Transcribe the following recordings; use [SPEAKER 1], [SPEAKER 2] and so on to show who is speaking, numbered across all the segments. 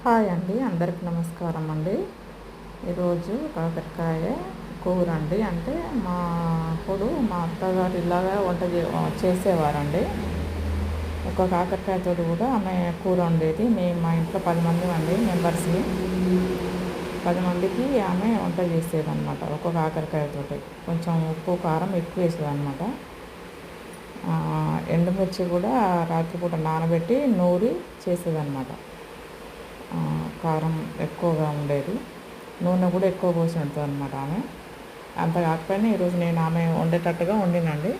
[SPEAKER 1] Hi అండి, అందరికి నమస్కారం అండి. ఈరోజు కాకరకాయ కూర అండి. అంటే మా అత్తగారు ఇలాగా చేసేవారండి. ఒక కాకరకాయతో కూడా ఆమె కూర వండేది. మా ఇంట్లో 10 మంది అండి మెంబర్స్ని. 10 మందికి ఆమె వంట చేసేదన్నమాట. ఒక కాకరకాయతోటి కొంచెం ఉప్పు కారం ఎక్కువ వేసేదన్నమాట. ఎండుమిర్చి కూడా రాత్రిపూట నానబెట్టి నూరి చేసేదన్నమాట. కారం ఎక్కువగా ఉండేది, నూనె కూడా ఎక్కువ పోసి ఉంటుంది అనమాట ఆమె. అంత కాకపోయినా ఈరోజు నేను ఆమె వండేటట్టుగా వండినండి.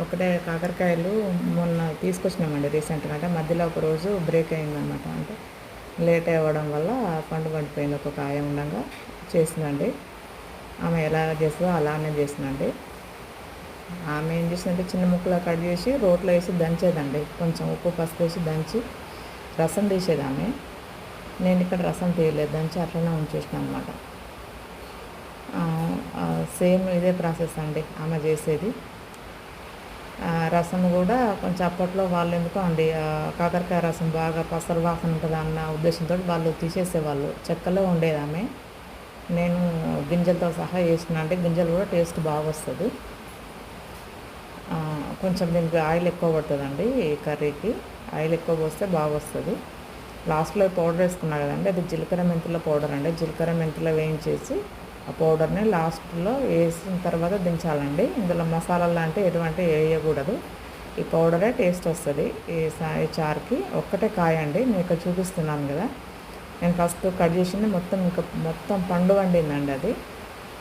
[SPEAKER 1] ఒకటే కాకరకాయలు మొన్న తీసుకొచ్చినామండి రీసెంట్గా. అంటే మధ్యలో ఒక రోజు బ్రేక్ అయిందనమాట. అంటే లేట్ అవ్వడం వల్ల పండు పడిపోయింది. ఒక కాయ ఉండగా చేసిందండి. ఆమె ఎలా చేస్తుందో అలానే చేసిందండి. ఆమె ఏం చేసిందంటే చిన్న ముక్కలు కట్ చేసి రోట్లో వేసి దంచేదండి. కొంచెం ఉప్పు పసుపు వేసి దంచి రసం తీసేది ఆమె. నేను ఇక్కడ రసం తీయలేదు, దంచి అట్లనే ఉంచేసిన అనమాట. సేమ్ ఇదే ప్రాసెస్ అండి ఆమె చేసేది. రసం కూడా కొంచెం అప్పట్లో వాళ్ళు ఎందుకో అండి కాకరకాయ రసం బాగా పసరు వాసన ఉంటుంది అన్న ఉద్దేశంతో వాళ్ళు తీసేసేవాళ్ళు. చెక్కలో ఉండేది ఆమె. నేను గింజలతో సహా వేసిన, అంటే గింజలు కూడా టేస్ట్ బాగా వస్తుంది. కొంచెం దీనికి ఆయిల్ ఎక్కువ పడుతుందండి. ఈ కర్రీకి ఆయిల్ ఎక్కువ పోస్తే బాగా వస్తుంది. లాస్ట్లో పౌడర్ వేసుకున్నా కదండి, అది జీలకర్ర మెంతుల పౌడర్ అండి. జీలకర్ర మెంతులు వేయించేసి ఆ పౌడర్ని లాస్ట్లో వేసిన తర్వాత దించాలండి. ఇందులో మసాలాలు లాంటివి ఎటువంటి వేయకూడదు. ఈ పౌడరే టేస్ట్ వస్తుంది ఈ చారుకి. ఒక్కటే కాయ అండి, నేను ఇక్కడ చూపిస్తున్నాను కదా. నేను ఫస్ట్ కట్ చేసింది మొత్తం పండు వండిందండి. అది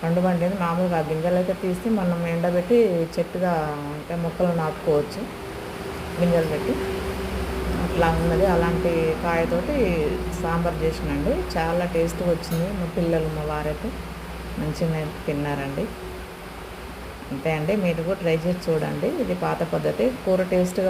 [SPEAKER 1] పండు వండింది. మామూలుగా గింజలు అయితే తీసి మనం ఎండబెట్టి చెట్టుగా అంటే మొక్కలు నాటుకోవచ్చు గింజలు పెట్టి. అట్లా ఉన్నది. అలాంటి కాయతోటి సాంబార్ చేసినండి. చాలా టేస్ట్గా వచ్చింది. మా పిల్లలు మా వారైతే మంచిగా తిన్నారండి. అంతే అండి, మీరు కూడా ట్రై చేసి చూడండి. ఇది పాత పద్ధతి. కూర టేస్ట్గా